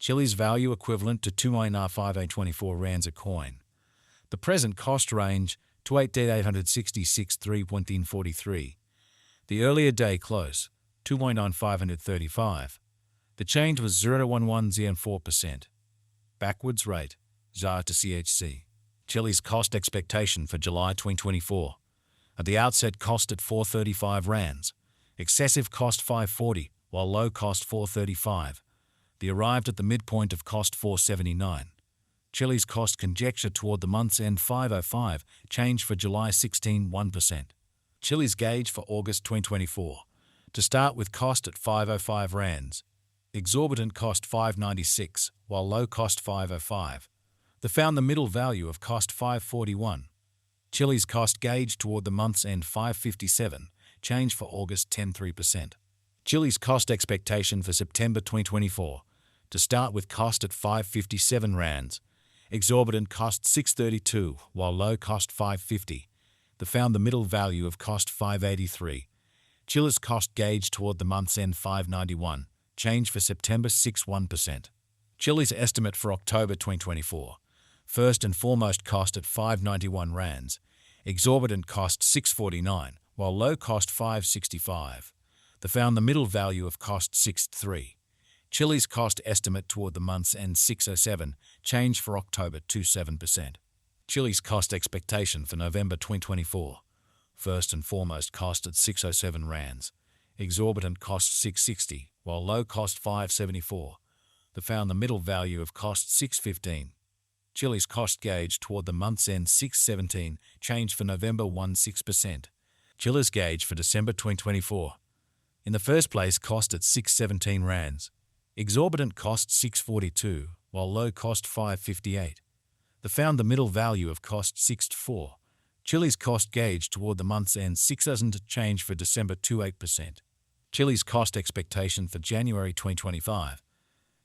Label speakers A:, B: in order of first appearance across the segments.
A: Chiliz value equivalent to 2.524 rands a coin. The present cost range to 8,866.3.43. The earlier day close 2.9535. The change was 0.1104%. Backwards rate 0 to CHC. Chiliz cost expectation for July 2024. At the outset cost at 435 rands. Excessive cost 540, while low cost 435. The arrived at the midpoint of cost 479. Chiliz cost conjecture toward the month's end 505, change for July 16 1%. Chiliz gauge for August 2024. To start with cost at 505 rands. Exorbitant cost 596, while low cost 505. They found the middle value of cost 541. Chiliz cost gauge toward the month's end 557, change for August 10.3%. Chiliz cost expectation for September 2024. To start with cost at 557 rands. Exorbitant cost 632, while low cost 550. They found the middle value of cost 583. Chiliz cost gauge toward the month's end 591, change for September 6.1%. Chiliz estimate for October 2024. First and foremost cost at 591 rands. Exorbitant cost 649, while low cost 565. They found the middle value of cost 63. Chiliz cost estimate toward the month's end 607, change for October 27%. Chiliz cost expectation for November 2024. First and foremost cost at 607 rands. Exorbitant cost 660, while low cost 574. They found the middle value of cost 615. Chiliz cost gauge toward the month's end 617, change for November 16%. Chiliz gauge for December 2024. In the first place cost at 617 rands. Exorbitant cost 642, while low cost 558. They found the middle value of cost 64. Chiliz cost gauge toward the month's end 6,000, change for December 28%. Chiliz cost expectation for January 2025.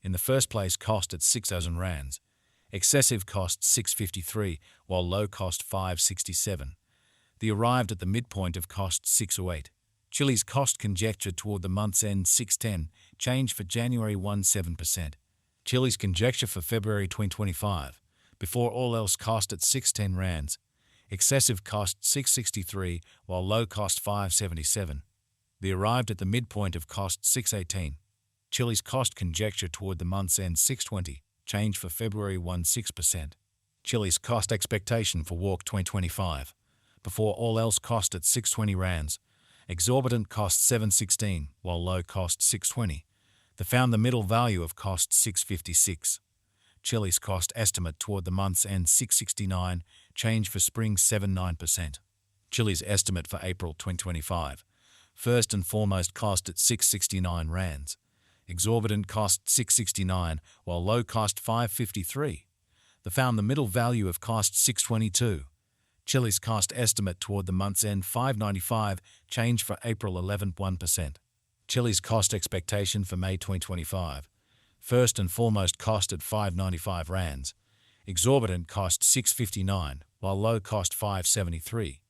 A: In the first place cost at 6,000 rands. Excessive cost 653, while low cost 567. They arrived at the midpoint of cost 608. Chiliz cost conjecture toward the month's end 610, change for January 17%. Chiliz conjecture for February 2025. Before all else cost at 610 rands. Excessive cost 663, while low cost 577. They arrived at the midpoint of cost 618. Chiliz cost conjecture toward the month's end 620, change for February 16%. Chiliz cost expectation for Walk 2025. Before all else cost at 620 rands. Exorbitant cost 716, while low cost 620. They found the middle value of cost 656. Chiliz cost estimate toward the month's end 669, change for spring 79%. Chiliz estimate for April 2025. First and foremost cost at 669 rands. Exorbitant cost 669, while low cost 553. They found the middle value of cost 622. Chiliz cost estimate toward the month's end 595, change for April 1%. Chiliz cost expectation for May 2025. First and foremost cost at 595 rands. Exorbitant cost 659, while low cost 573.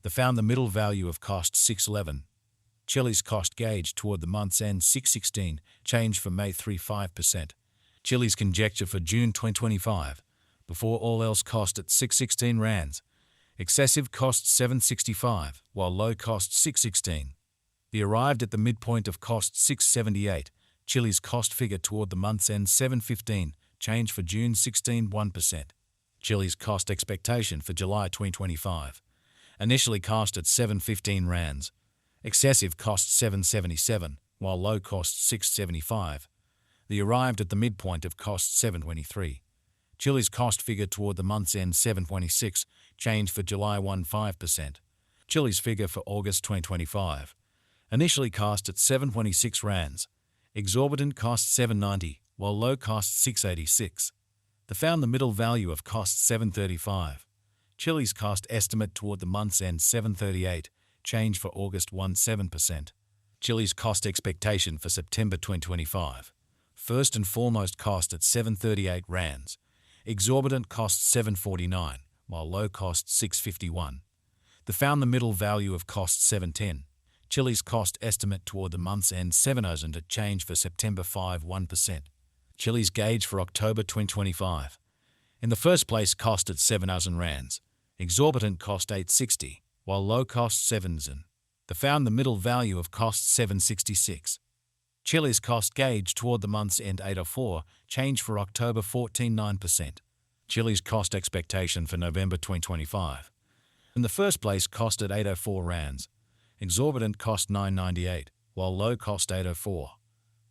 A: They found the middle value of cost 611. Chiliz cost gauge toward the month's end 616, change for May 5%. Chiliz conjecture for June 2025. Before all else cost at 616 rands. Excessive cost 765, while low cost 616. They arrived at the midpoint of cost 678. Chiliz cost figure toward the month's end 715, change for June 1%. Chiliz cost expectation for July 2025. Initially cost at 715 rands. Excessive cost 777, while low cost 675. They arrived at the midpoint of cost 723. Chiliz cost figure toward the month's end 726, change for July 15%. Chiliz figure for August 2025. Initially cost at 726 rands. Exorbitant cost 790, while low cost 686. They found the middle value of cost 735. Chiliz cost estimate toward the month's end 738, change for August 17%. Chiliz cost expectation for September 2025. First and foremost cost at 738 rands. Exorbitant cost 749, while low cost 651. They found the middle value of cost 710. Chiliz cost estimate toward the month's end 7,000 at change for September 1%. Chilliz gauge for October 2025. In the first place, cost at 7,000 rands. Exorbitant cost 860, while low cost 7,000. They found the middle value of cost 766. Chilliz cost gauge toward the month's end 804, change for October 14.9%. Chilliz cost expectation for November 2025. In the first place, cost at 804 rands. Exorbitant cost 998, while low cost 804.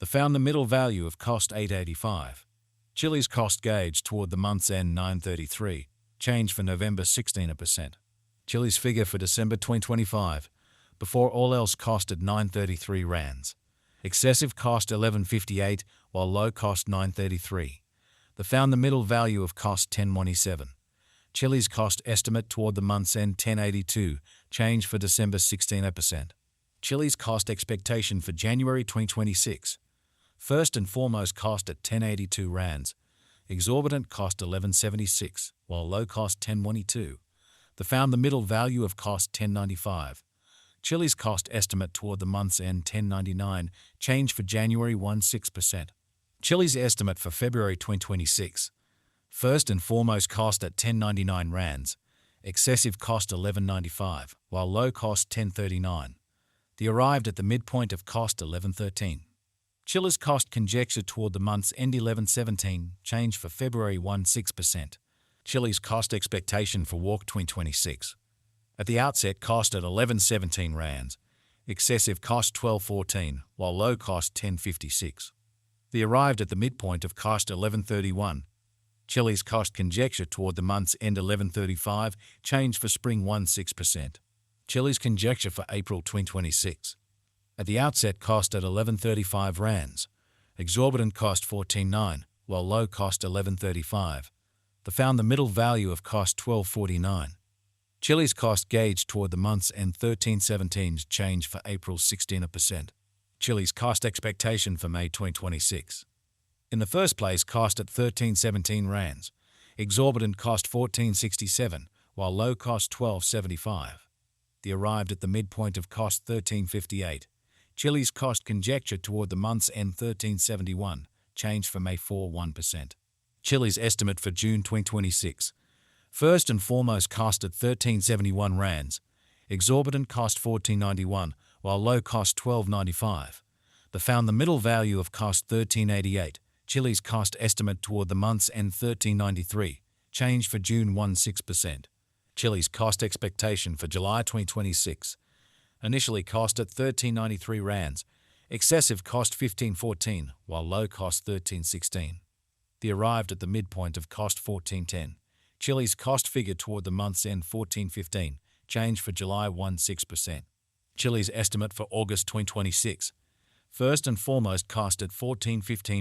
A: They found the middle value of cost 885. Chilliz cost gauge toward the month's end 933, change for November 16%. Chilliz figure for December 2025, before all else cost at 933 rands. Excessive cost 1158, while low cost 933. They found the middle value of cost 1027. Chilliz cost estimate toward the month's end 1082, change for December 16%. Chilliz cost expectation for January 2026. First and foremost, cost at 1082 rands. Exorbitant cost 1176, while low cost 1022. They found the middle value of cost 1095. Chilliz cost estimate toward the month's end 1099, change for January 16%. Chilliz estimate for February 2026. First and foremost, cost at 1099 rands. Excessive cost 1195, while low cost 1039. They arrived at the midpoint of cost 1113. Chilliz cost conjecture toward the month's end 1117, change for February 16%. Chilliz cost expectation for Walk 2026. At the outset, cost at 1117 rands. Excessive cost 1214, while low cost 1056. They arrived at the midpoint of cost 1131. Chilliz cost conjecture toward the month's end 1135, change for spring 16%. Chilliz conjecture for April 2026. At the outset, cost at 1135 rands. Exorbitant cost 14.9, while low cost 1135. They found the middle value of cost 1249. Chilliz cost gauge toward the month's end 1317, change for April 16%. Chilliz cost expectation for May 2026. In the first place, cost at 1317 rands. Exorbitant cost 1467, while low cost 1275. They arrived at the midpoint of cost 1358. Chilliz cost conjecture toward the month's end 1371, change for May 1%. Chilliz estimate for June 2026. First and foremost, cost at 1371 rands. Exorbitant cost 1491, while low cost 1295. They found the middle value of cost 1388. Chilliz cost estimate toward the month's end 1393, change for June 16%. Chilliz cost expectation for July 2026. Initially cost at 1393 rands. Excessive cost 1514, while low cost 1316. They arrived at the midpoint of cost 1410. Chilliz cost figure toward the month's end 1415, change for July 16%. Chilliz estimate for August 2026. First and foremost, cost at 1415